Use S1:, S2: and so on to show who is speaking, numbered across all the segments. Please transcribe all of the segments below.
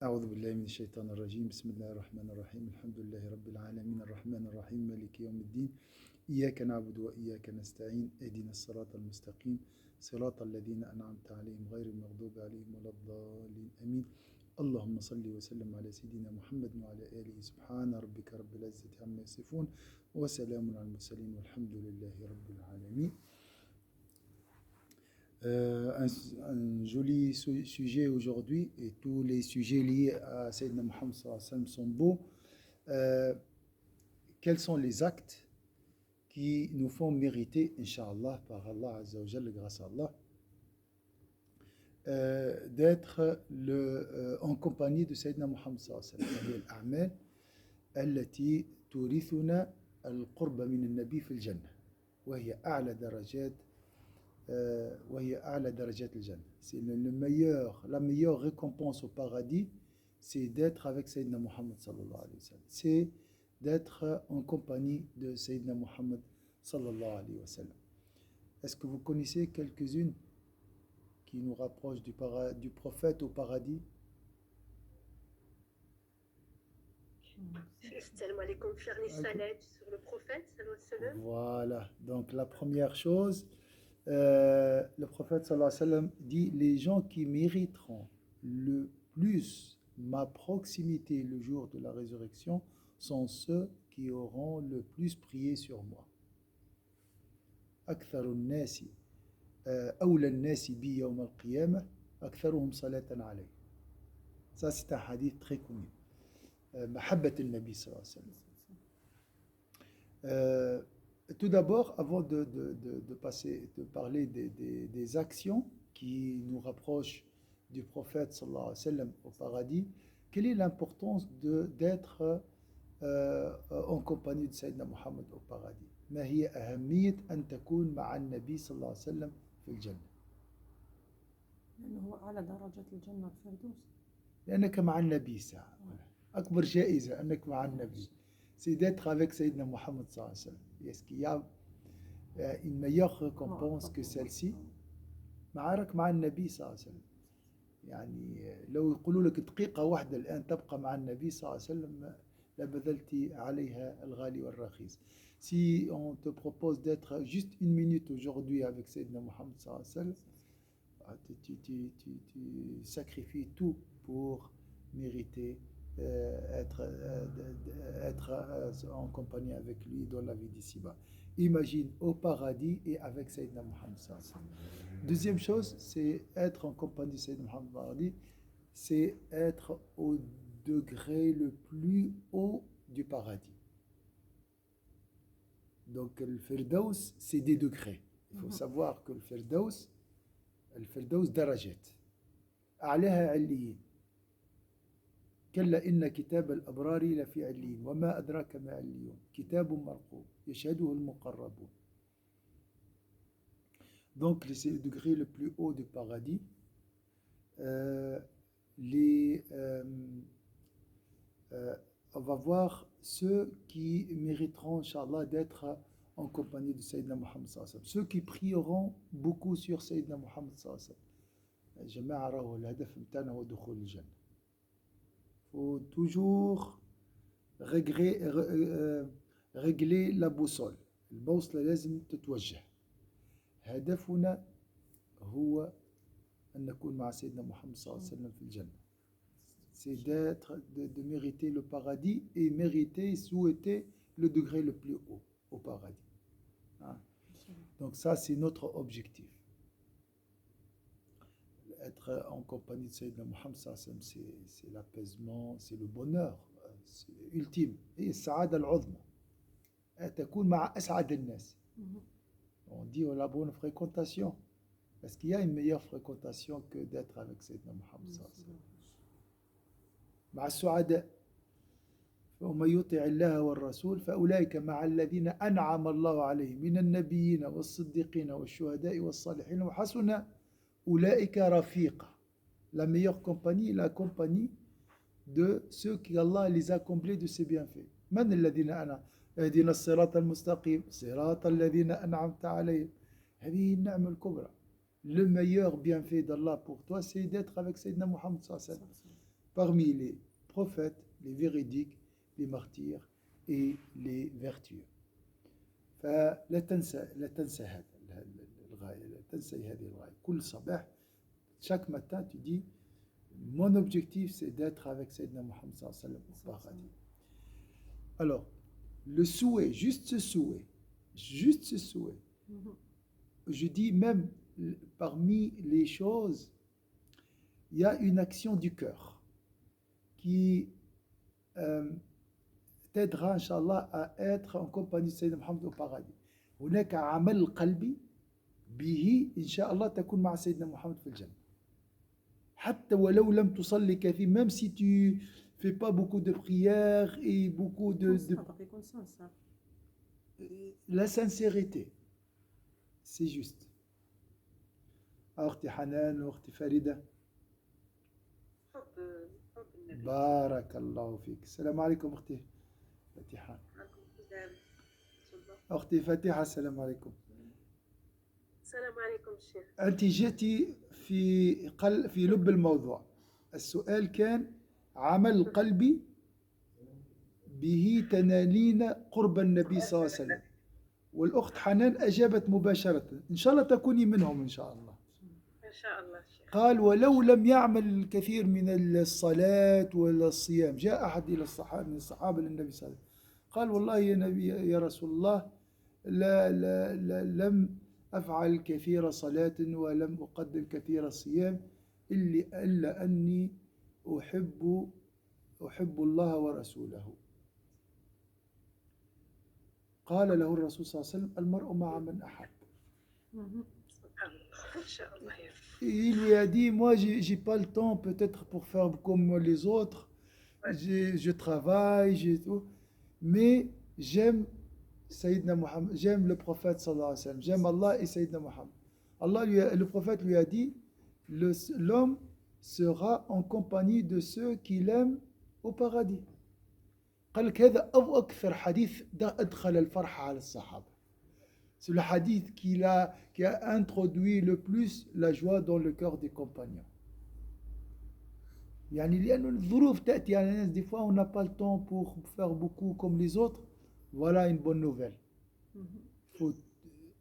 S1: أعوذ بالله من الشيطان الرجيم بسم الله الرحمن الرحيم الحمد لله رب العالمين الرحمن الرحيم مالك يوم الدين إياك نعبد وإياك نستعين اهدنا الصراط المستقيم صراط الذين أنعمت عليهم غير المغضوب عليهم ولا الضالين آمين اللهم صل وسلم على سيدنا محمد وعلى آله سبحان ربك رب العزة عما يصفون وسلام على المرسلين والحمد لله رب العالمين. Un joli sujet aujourd'hui et tous les sujets liés à Sayyidina Muhammad sallallahu alayhi wa sallam sont beaux. Quels sont les actes qui nous font mériter, Inch'Allah, par Allah Azza wa Jalla, grâce à Allah, d'être en compagnie de Sayyidina Muhammad sallallahu alayhi wa sallam. هي الأعمال التي تورثنا القرب من النبي في الجنة وهي أعلى درجات C'est la meilleure récompense au paradis, c'est d'être avec Sayyidina Muhammad sallallahu alayhi wa sallam. C'est d'être en compagnie de Sayyidina Muhammad sallallahu alayhi wa sallam. Est-ce que vous connaissez quelques-unes qui nous rapprochent du prophète au paradis?
S2: Salam alaikum, faire les salades sur le prophète, sallallahu alayhi wa sallam.
S1: Voilà, donc la première chose, le prophète sallallahu alayhi wa sallam dit: les gens qui mériteront le plus ma proximité le jour de la résurrection sont ceux qui auront le plus prié sur moi. أكثر الناس أولى الناس بي يوم القيامة أكثرهم صلاة عليه. Ça c'est un hadith très connu. محبة النبي صلى الله عليه وسلم. Tout d'abord, avant de parler des actions qui nous rapprochent du prophète sallallahu alayhi wa sallam au paradis, quelle est l'importance d'être en compagnie de Sayyidina Muhammad au paradis? ما هي أهمية أن تكون مع النبي صلى الله عليه وسلم في الجنة؟
S3: لأنه هو أعلى درجة الجنة الفردوس.
S1: لأنك مع النبي ساعة. أكبر جائزة أنك مع النبي. C'est d'être avec Sayyidina Muhammad sallallahu alayhi wa sallam. Est-ce qu'il y a une meilleure récompense que celle-ci؟ معارك مع النبي صلى الله عليه وسلم. يعني لو يقولوا لك دقيقة واحدة الآن تبقى مع النبي صلى الله عليه وسلم لبذلت عليها الغالي والرخيص. Si on te propose d'être juste une minute aujourd'hui avec Sayyidina Muhammad sallallahu alayhi wa sallam, tu sacrifies tout pour mériter être en compagnie avec lui dans la vie d'ici-bas. Imagine au paradis et avec Sayyidina Muhammad sallallahu alayhi wa sallam. Deuxième chose, c'est être en compagnie de Sayyidina Muhammad sallallahu alayhi wa sallam, c'est être au degré le plus haut du paradis. Donc le Firdaus, c'est des degrés. Il faut savoir que le Firdaus درجات أعلاها عليين كلا إن كتاب الأبرار لفي عليين وما أدراك ما عليون كتاب مرقوم يشهده المقربون. Donc c'est le degré le plus haut du paradis. On va voir ceux qui mériteront, Inch'Allah, d'être en compagnie de Sayyidina Muhammad sallallahu alayhi wa sallam. Ceux qui prieront beaucoup sur Sayyidina Muhammad sallallahu alayhi wa sallam. Jama'a rahu al-hadaf mtana wa dukhul al-jannah. Il faut toujours régler la boussole. البوصلة لازم تتوجه. هدفنا هو أن نكون مع سيدنا محمد صلى الله عليه وسلم في الجنة. C'est de mériter le paradis et mériter, souhaiter le degré le plus haut au paradis. Hein? Donc ça, c'est notre objectif. Être en compagnie de Sayyidina Muhammad sallallahu alayhi wa sallam, c'est l'apaisement, c'est le bonheur, c'est ultime. Et السعادة العظمى. تكون مع أسعد الناس. On dit la bonne fréquentation. Est-ce qu'il y a une meilleure fréquentation que d'être avec Sayyidina Muhammad sallallahu alayhi wa sallam? مع السعداء ومن يطع الله والرسول فأولئك مع الذين أنعم الله عليهم من النبيين والصديقين والشهداء والصالحين وحسن أولئك رفيقا. La meilleure compagnie est la compagnie de ceux qui Allah les a comblés de ses bienfaits. من الذين أنعم اهدنا الصراط المستقيم صراط الذين أنعمت عليهم. هذه النعمة الكبرى. Le meilleur bienfait d'Allah pour toi, c'est d'être avec Sayyidina Muhammad sallallahu alayhi wa sallam. parmi les prophètes, les véridiques, les martyrs et les vertueux. فلا تنسى هذا الغاية، لا تنسى هذه الغاية. كل صباح, chaque matin, tu dis mon objectif c'est d'être avec Sayyidina Muhammad sallallahu alayhi wa sallam au paradis. Alors, le souhait, juste ce souhait, je dis même parmi les choses, il y a une action du cœur qui t'aidera, Inch'Allah, à être en compagnie de Sayyidina Muhammad au paradis. هناك عمل قلبي به إن شاء الله تكون مع سيدنا محمد في الجنة. حتى ولو لم تصلي كثير, même si tu fais pas beaucoup de prières et beaucoup de la sincérité, c'est juste. أختي حنان وأختي فريدة,
S2: حب النبي.
S1: بارك الله فيك. السلام عليكم أختي فاتحة.
S2: عليكم السلام.
S1: أختي فاتحة, السلام عليكم.
S2: السلام عليكم الشيخ.
S1: أنت جئتي في لب الموضوع. السؤال كان عمل قلبي به تنالين قرب النبي صلى الله عليه وسلم, والأخت حنان أجابت مباشرة. إن شاء الله تكوني منهم إن شاء الله.
S2: إن شاء الله الشيخ.
S1: قال ولو لم يعمل الكثير من الصلاة ولا الصيام. جاء أحد إلى الصحابة من الصحابة للنبي صلى الله عليه وسلم, قال والله يا نبي يا رسول الله, لم أفعل كثير صلاة ولم أقدم كثير صيام إلا أني أحب الله ورسوله. قال له الرسول صلى الله عليه وسلم المرء مع من أحب.
S2: إن شاء الله يا رب.
S1: Il lui a dit, moi j'ai pas le temps peut-être pour faire comme les autres, je travaille, j'ai tout, mais j'aime Sayyidina Muhammad, j'aime le prophète sallallahu alayhi wa sallam, j'aime Allah et Sayyidina Muhammad. Le prophète lui a dit, l'homme sera en compagnie de ceux qu'il aime au paradis. قال لك هذا أكثر حديث أدخل الفرحة على الصحابة. C'est le hadith qui a introduit le plus la joie dans le cœur des compagnons. يعني لأن الظروف تأتي على الناس, des fois on n'a pas le temps pour faire beaucoup comme les autres. Voilà une bonne nouvelle. Il faut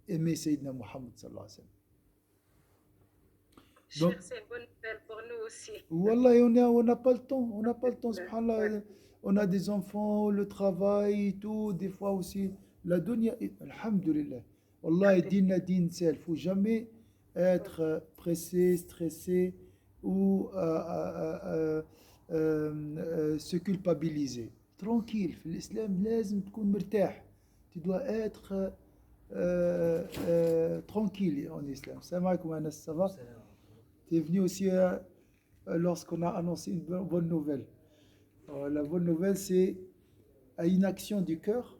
S1: aimer Sayyidina Muhammad sallallahu alayhi wa sallam. Donc,
S2: c'est une bonne nouvelle pour nous aussi.
S1: Wallah, on n'a pas le temps, subhanallah. On a des enfants, le travail, tout, des fois aussi. La dunya, alhamdulillah. Wallah, din, il ne faut jamais être pressé, stressé ou se culpabiliser. Tranquille, في الإسلام لازم تكون مرتاح. Tu dois être tranquille en islam. Salam alaikum Anas, ça va? Tu es venu aussi lorsqu'on a annoncé une bonne nouvelle. La bonne nouvelle, c'est une action du cœur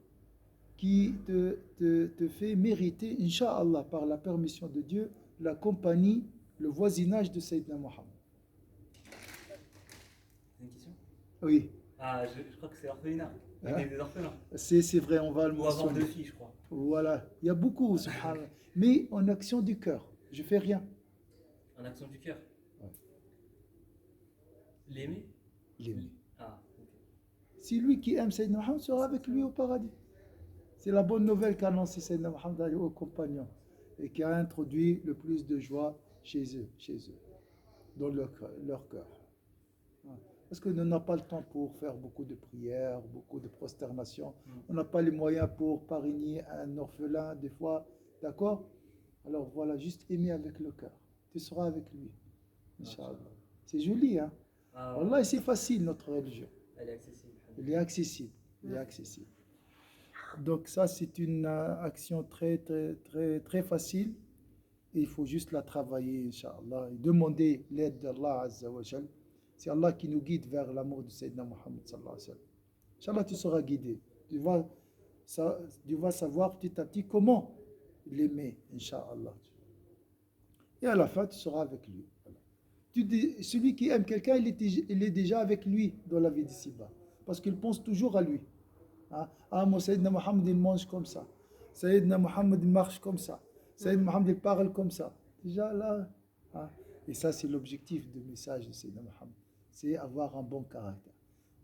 S1: qui te fait mériter, Inch'Allah, par la permission de Dieu, la compagnie, le voisinage de Sayyidina Muhammad.
S4: Une question?
S1: Oui.
S4: Ah, je crois que c'est orphelinat. Il y a des orphelins.
S1: C'est vrai, on va le
S4: Ou avoir
S1: mentionner.
S4: 2 filles, je crois.
S1: Voilà, il y a beaucoup, subhanallah. Mais en action du cœur, je fais rien.
S4: En action du cœur.
S1: Ouais.
S4: L'aimer?
S1: L'aimer.
S4: Ah, ok.
S1: Si lui qui aime Sayyidina Muhammad sera avec lui au paradis. C'est la bonne nouvelle qu'a annoncé Sayyidina Muhammad aux compagnons et qui a introduit le plus de joie chez eux, dans leur cœur. Parce qu'on n'a pas le temps pour faire beaucoup de prières, beaucoup de prosternations. On n'a pas les moyens pour parrainer un orphelin des fois. D'accord? Alors voilà, juste aimer avec le cœur. Tu seras avec lui. Inch'Allah. C'est joli, hein?
S4: Ah,
S1: Wallah, c'est facile notre religion.
S4: elle est accessible.
S1: Il est accessible. Il est accessible. Donc ça, c'est une action très, très, très, très facile. Et il faut juste la travailler, Inch'Allah. Et demander l'aide d'Allah Azza wa Jal. C'est Allah qui nous guide vers l'amour de Sayyidina Muhammad sallallahu alayhi wa sallam. Inch'Allah, tu seras guidé. Tu vas savoir petit à petit comment l'aimer, Inch'Allah. Et à la fin, tu seras avec lui. Voilà. Celui qui aime quelqu'un, il est déjà avec lui dans la vie d'ici-bas. Parce qu'il pense toujours à lui. Ah, moi, Sayyidina Muhammad, il mange comme ça. Sayyidina Muhammad, il marche comme ça. Sayyidina Muhammad, il parle comme ça. Déjà là. Et ça, c'est l'objectif du message de Sayyidina Muhammad. c'est avoir un bon caractère.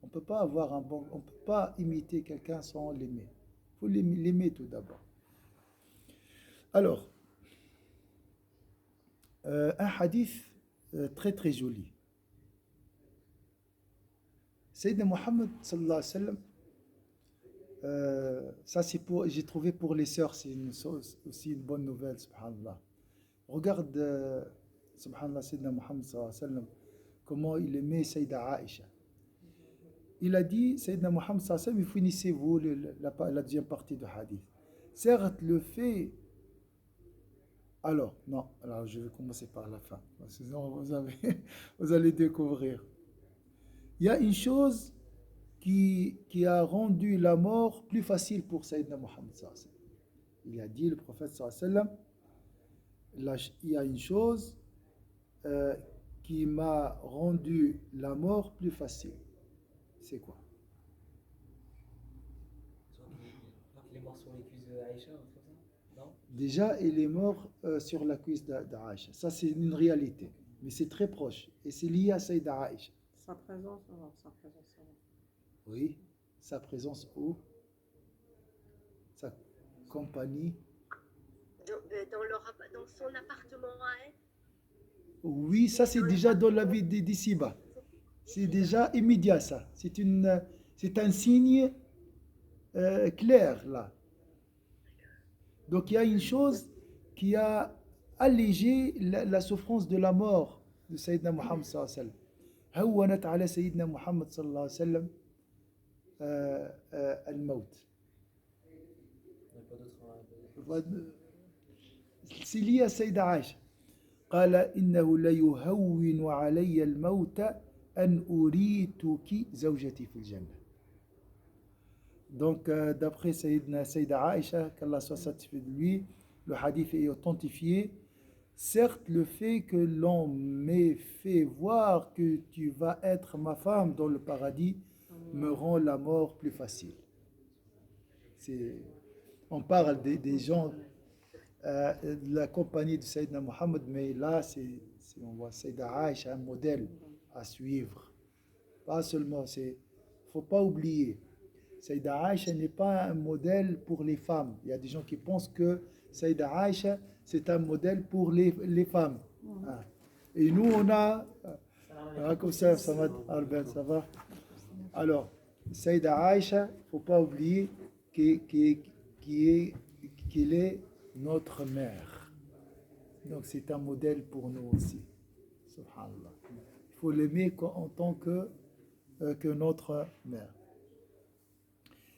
S1: On peut pas avoir on peut pas imiter quelqu'un sans l'aimer. Il faut l'aimer tout d'abord. Alors, un hadith très très joli. Sayyidina Muhammad sallallahu alayhi wa sallam, ça c'est pour, j'ai trouvé pour les sœurs, c'est aussi une bonne nouvelle, subhanallah. Regarde, subhanallah, Sayyidina Muhammad sallallahu alayhi wa sallam, comment il aimait Sayyida Aïcha. Il a dit, Sayyidina Muhammad sallallahu alayhi wa sallam, finissez-vous la deuxième partie du hadith. Certes, le fait. Alors, non, alors je vais commencer par la fin. Sinon, vous allez découvrir. Il y a une chose qui a rendu la mort plus facile pour Sayyidina Muhammad sallallahu alayhi wa sallam. Il a dit, le prophète sallallahu alayhi wa sallam, il y a une chose qui m'a rendu la mort plus facile. C'est quoi?
S4: Je crois qu'il est mort sur les cuisses d'Aïcha, ou comme ça. Non?
S1: Déjà, il est mort sur la cuisse d'Aïcha. Ça, c'est une réalité. Mais c'est très proche. Et c'est lié à Sayyida Aïcha.
S3: Sa présence, alors, sa présence, alors.
S1: Oui, sa présence où? Sa compagnie.
S2: Dans son appartement à elle.
S1: Oui, ça, c'est déjà dans la vie d'ici-bas. C'est déjà immédiat, ça. C'est un signe clair, là. Donc, il y a une chose qui a allégé la souffrance de la mort de Sayyidina Muhammad sallallahu alayhi wa sallam. هونت على سيدنا محمد صلى الله عليه وسلم الموت.
S4: Il n'y a pas d'autre.
S1: C'est lié à Sayyida Aïcha. قال إنه ليهون علي الموت أن أريتك زوجتي في الجنة. Donc, d'après Sayyida Aïcha, qu'Allah soit satisfait de lui, le hadith est authentifié. Certes, le fait que l'on m'ait fait voir que tu vas être ma femme dans le paradis me rend la mort plus facile. On parle des gens de la compagnie de Sayyidina Muhammad, mais là, on voit Sayyida Aïcha, un modèle à suivre. Pas seulement, il ne faut pas oublier, Sayyida Aïcha n'est pas un modèle pour les femmes. Il y a des gens qui pensent que Sayyida Aïcha, c'est un modèle pour les femmes. Ah. Et nous, on a... comme ça, Samad Arben, ça va? Alors, Sayyida Aïcha, il ne faut pas oublier qu'elle est notre mère. Donc, c'est un modèle pour nous aussi. Subhanallah. Il faut l'aimer en tant que notre mère.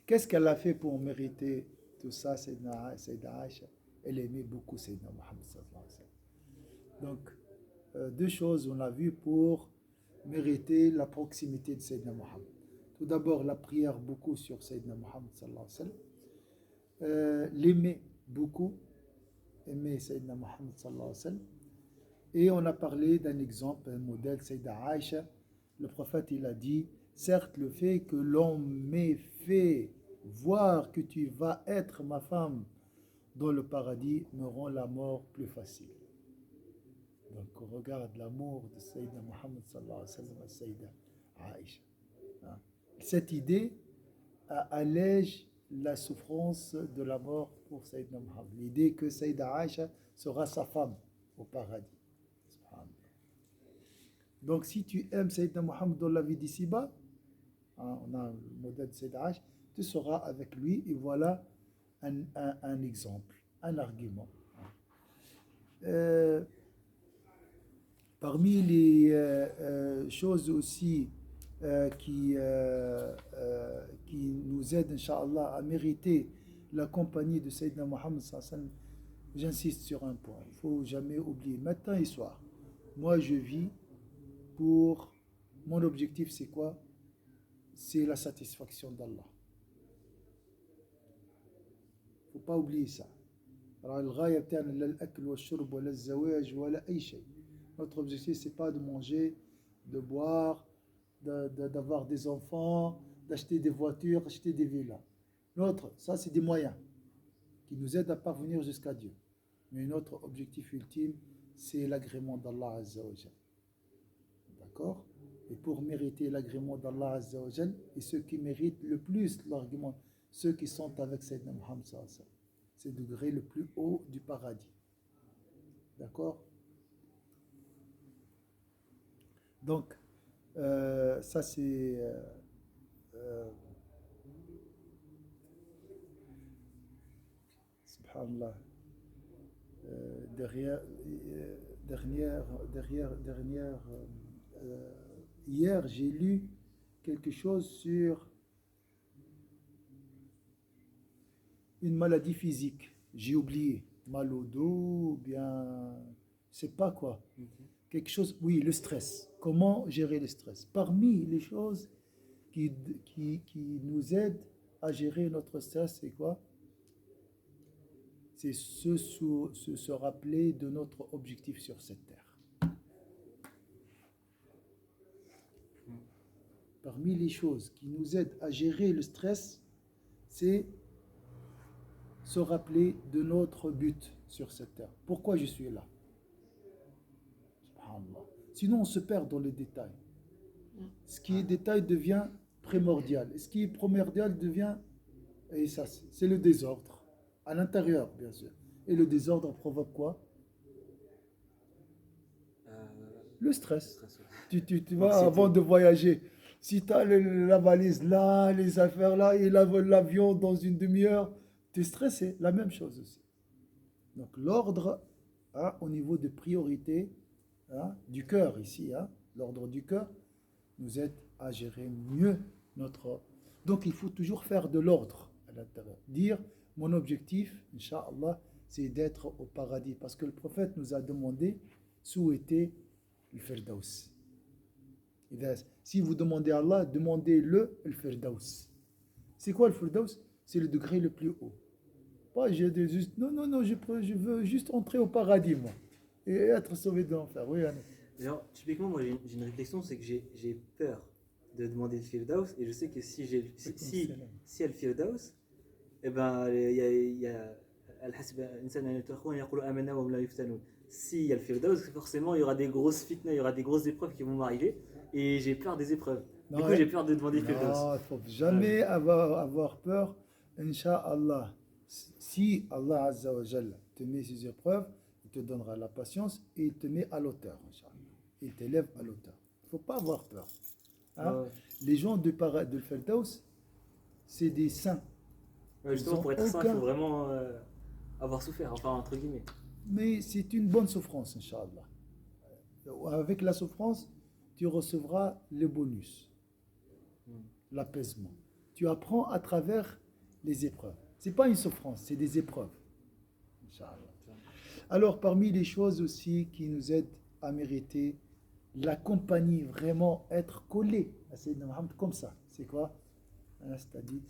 S1: Qu'est-ce qu'elle a fait pour mériter tout ça, Sayyida Aïcha? Elle aimait beaucoup Sayyidina Muhammad sallallahu alayhi wa sallam. Donc, deux choses on a vu pour mériter la proximité de Sayyidina Muhammad. Tout d'abord, la prière beaucoup sur Sayyidina Muhammad sallallahu alayhi wa sallam. L'aimer beaucoup, aimer Sayyidina Muhammad sallallahu alayhi wa sallam. Et on a parlé d'un exemple, un modèle, Sayyida Aïcha. Le prophète, il a dit, certes, le fait que l'on m'ait fait voir que tu vas être ma femme dans le paradis me rend la mort plus facile. Donc on regarde l'amour de Sayyidina Muhammad sallallahu alayhi wa sallam à Sayyida Aïcha. Cette idée allège la souffrance de la mort pour Sayyidina Muhammad. L'idée que Sayyida Aïcha sera sa femme au paradis. Donc si tu aimes Sayyidina Muhammad dans la vie d'ici-bas, on a le modèle de Sayyida Aïcha, tu seras avec lui et voilà un exemple, un argument. Parmi les choses aussi qui nous aident, Inch'Allah, à mériter la compagnie de Sayyidina Muhammad sallallahu alayhi wa sallam, j'insiste sur un point, il ne faut jamais oublier, matin et soir, moi je vis pour, mon objectif c'est quoi? C'est la satisfaction d'Allah. Il ne faut pas oublier ça. Notre objectif, ce n'est pas de manger, de boire, d'avoir des enfants, d'acheter des voitures, d'acheter des villas. L'autre, ça c'est des moyens qui nous aident à parvenir jusqu'à Dieu. Mais notre objectif ultime, c'est l'agrément d'Allah Azza wa Jalla. D'accord? Et pour mériter l'agrément d'Allah Azza wa Jal, et ceux qui méritent le plus l'agrément, ceux qui sont avec Sayyidina Muhammad sallallahu alayhi wa sallam. C'est le degré le plus haut du paradis. D'accord? Donc, ça c'est subhanallah. Derrière, hier, j'ai lu quelque chose sur une maladie physique. J'ai oublié. Mal au dos, ou bien, je sais pas quoi. Quelque chose, oui, le stress. Comment gérer le stress? Parmi les choses qui nous aident à gérer notre stress, c'est quoi? C'est se rappeler de notre objectif sur cette terre. Parmi les choses qui nous aident à gérer le stress, c'est se rappeler de notre but sur cette terre. Pourquoi je suis là? Subhanallah. Sinon, on se perd dans les détails. Ce qui est détail devient primordial. Et ce qui est primordial devient, et ça, c'est le désordre. À l'intérieur, bien sûr. Et le désordre provoque quoi? Le stress. Tu vois, avant de voyager, si tu as la valise là, les affaires là, et l'avion dans une demi-heure, tu es stressé. La même chose aussi. Donc l'ordre, hein, au niveau de priorité, hein, du cœur ici, hein, l'ordre du cœur, nous aide à gérer mieux notre... Donc il faut toujours faire de l'ordre à l'intérieur. Dire, mon objectif, Inch'Allah, c'est d'être au paradis. Parce que le prophète nous a demandé, souhaiter le Firdaus. Si vous demandez à Allah, demandez-le le Firdaus. C'est quoi le Firdaus? C'est le degré le plus haut. Pas juste, non, je veux juste entrer au paradis, moi. Et être sauvé de l'enfer. Oui, Anna.
S5: Genre, typiquement, moi j'ai une réflexion, c'est que j'ai peur de demander le Firdaus, et je sais que si il y a le Firdaus, eh ben, il y a s'il y a le Firdaus, forcément il y aura des grosses fitnas, il y aura des grosses épreuves qui vont m'arriver, et j'ai peur des épreuves. Du coup, j'ai peur de demander le Firdaus.
S1: Non, il ne faut jamais avoir peur. Inch'Allah, si Allah Azza wa Jalla te met ces épreuves, il te donnera la patience et il te met à l'auteur. Il t'élève à l'auteur. Il ne faut pas avoir peur. Hein? Les gens de Firdaus, c'est des saints.
S5: Justement, pour être saint, il faut vraiment avoir souffert, enfin, entre guillemets.
S1: Mais c'est une bonne souffrance, Inch'Allah. Avec la souffrance, tu recevras le bonus, l'apaisement. Tu apprends à travers les épreuves. Ce n'est pas une souffrance, c'est des épreuves. Inch'Allah. Alors, parmi les choses aussi qui nous aident à mériter la compagnie, vraiment être collé à Sayyidina Muhammad comme ça, c'est quoi? C'est-à-dire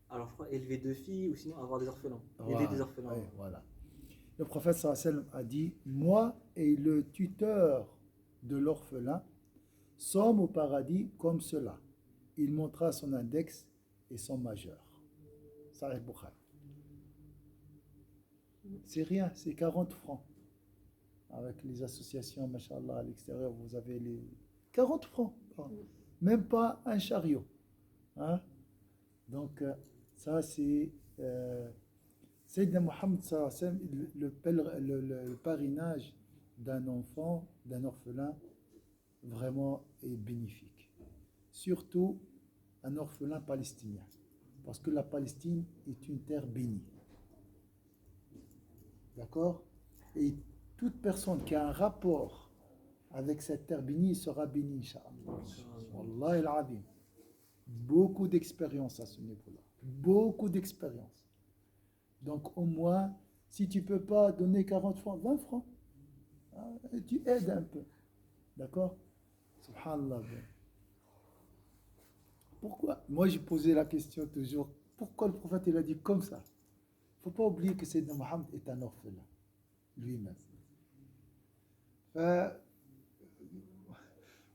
S5: alors, je crois élever 2 filles ou sinon avoir des orphelins.
S1: Voilà,
S5: Aider des orphelins.
S1: ouais, voilà. Le prophète sallallahu alayhi wa sallam a dit, moi et le tuteur de l'orphelin sommes au paradis comme cela. Il montra son index et son majeur. Sahih Bukhari. C'est rien, c'est 40 francs. Avec les associations, machallah, à l'extérieur, vous avez les 40 francs. Même pas un chariot. Hein? Donc, ça, c'est Sayyidina Muhammad sallallahu alayhi wa sallam, le parrainage d'un enfant, d'un orphelin, vraiment est bénéfique. Surtout un orphelin palestinien. Parce que la Palestine est une terre bénie. D'accord? Et toute personne qui a un rapport avec cette terre bénie sera bénie, Inch'Allah. Wallah al-Azim. Beaucoup d'expérience à ce niveau-là. Beaucoup d'expérience. Donc au moins, si tu ne peux pas donner 40 francs, 20 francs, hein, tu aides un peu. D'accord? Subhanallah. Pourquoi? Moi, j'ai posé la question toujours. Pourquoi le prophète il a dit comme ça? Il ne faut pas oublier que Sayyidina Muhammad est un orphelin, lui-même.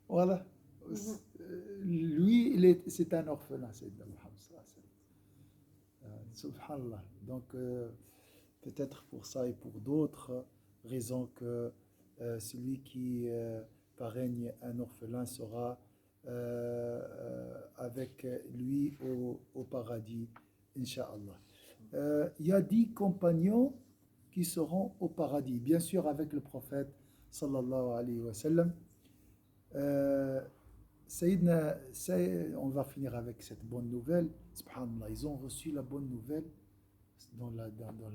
S1: Voilà. Lui, c'est un orphelin, Sayyidina Muhammad. Subhanallah. Donc, peut-être pour ça et pour d'autres raisons que celui qui parraine un orphelin sera avec lui au paradis, Inch'Allah. Il y a 10 compagnons qui seront au paradis, bien sûr avec le prophète sallallahu alayhi wa sallam. On va finir avec cette bonne nouvelle. Subhanallah, ils ont reçu la bonne nouvelle dans la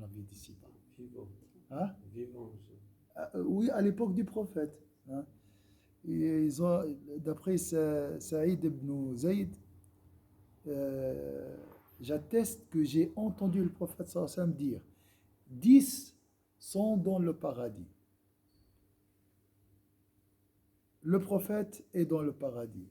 S1: vie d'ici-bas.
S5: Vivant.
S1: Hein?
S5: Vivant.
S1: Oui, à l'époque du prophète. Hein? Et ils ont, d'après Saïd ibn Zayd, j'atteste que j'ai entendu le prophète sallallahu alayhi wa sallam dire 10 sont dans le paradis. Le prophète est dans le paradis.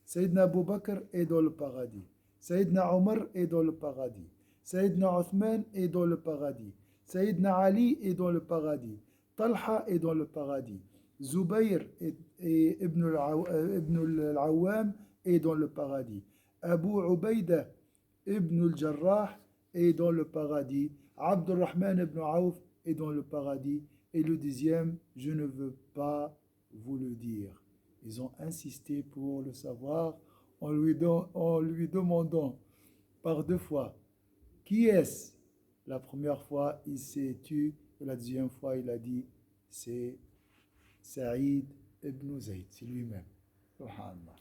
S1: Sayyidina Abu Bakr est dans le paradis. Sayyidina Omar est dans le paradis. Sayyidina Othman est dans le paradis. Sayyidina Ali est dans le paradis. Talha est dans le paradis. Zubayr et Ibn al-Awwam est dans le paradis. Abu Ubaida Ibn al-Jarrah est dans le paradis. Abdurrahman ibn Auf est dans le paradis. Et le 10e, je ne veux pas vous le dire. Ils ont insisté pour le savoir en lui demandant par 2 fois qui est-ce. La première fois, il s'est tu, et la deuxième fois, il a dit c'est Saïd ibn Zayd, c'est lui-même. Subhanallah.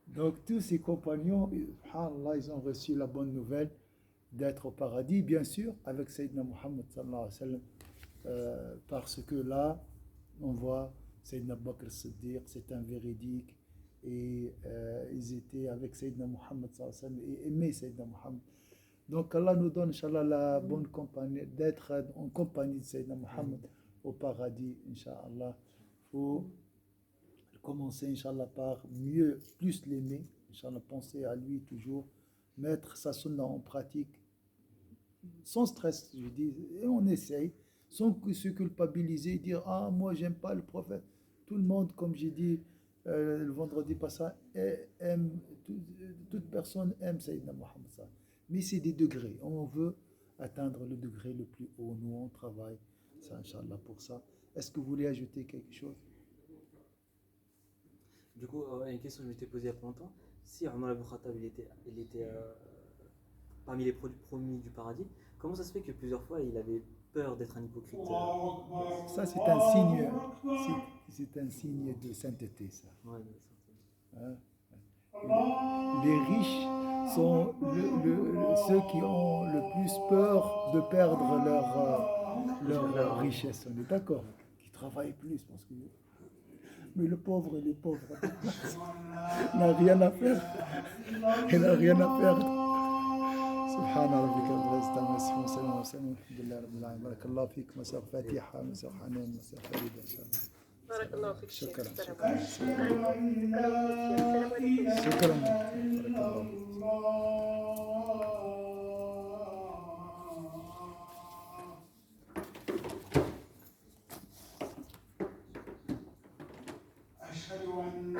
S1: Donc tous ses compagnons, subhanallah, ils ont reçu la bonne nouvelle d'être au paradis, bien sûr, avec Sayyidina Muhammad sallallahu alayhi wa sallam, parce que là, on voit Sayyidina Abu Bakr Siddiq, c'est un véridique, et ils étaient avec Sayyidina Muhammad sallallahu alayhi wa sallam, et aimaient Sayyidina Muhammad. Donc Allah nous donne, Inch'Allah, la bonne compagnie, d'être en compagnie de Sayyidina Muhammad au paradis, Inch'Allah. Il faut commencer, Inch'Allah, par plus l'aimer, Inch'Allah, penser à lui toujours, mettre sa sunna en pratique, sans stress, je dis, et on essaye, sans se culpabiliser, dire ah moi j'aime pas le prophète. Tout le monde, comme j'ai dit le vendredi passé, aime, toute personne aime Sayyidina Muhammad. Mais c'est des degrés. On veut atteindre le degré le plus haut. Nous on travaille, ça, Inch'Allah, pour ça. Est-ce que vous voulez ajouter quelque chose?
S5: Du coup, une question que je m'étais posée il y a pas longtemps. Si Omar ibn Khattab il était parmi les promis du paradis, comment ça se fait que plusieurs fois il avait peur d'être un hypocrite?
S1: Ça, c'est un signe de sainteté, ça.
S5: Ouais,
S1: Hein? Les riches sont ceux qui ont le plus peur de perdre leur richesse. On est d'accord? Qui travaillent plus. Parce que... Mais le pauvre, il est pauvre. Il n'a rien à faire. Il n'a rien à perdre. سبحان ربك رب العزة عما يصفون وسلام وسلام الحمد لله رب العالمين بارك الله فيك مساء فاتحة مساء حنان مساء فريدة إن شاء الله.
S2: بارك الله فيك شيخ.
S1: شكرا
S2: السلام
S1: شكرا
S2: عليكم. السلام عليكم.
S1: شكرا بارك الله فيك.
S6: أشهد أن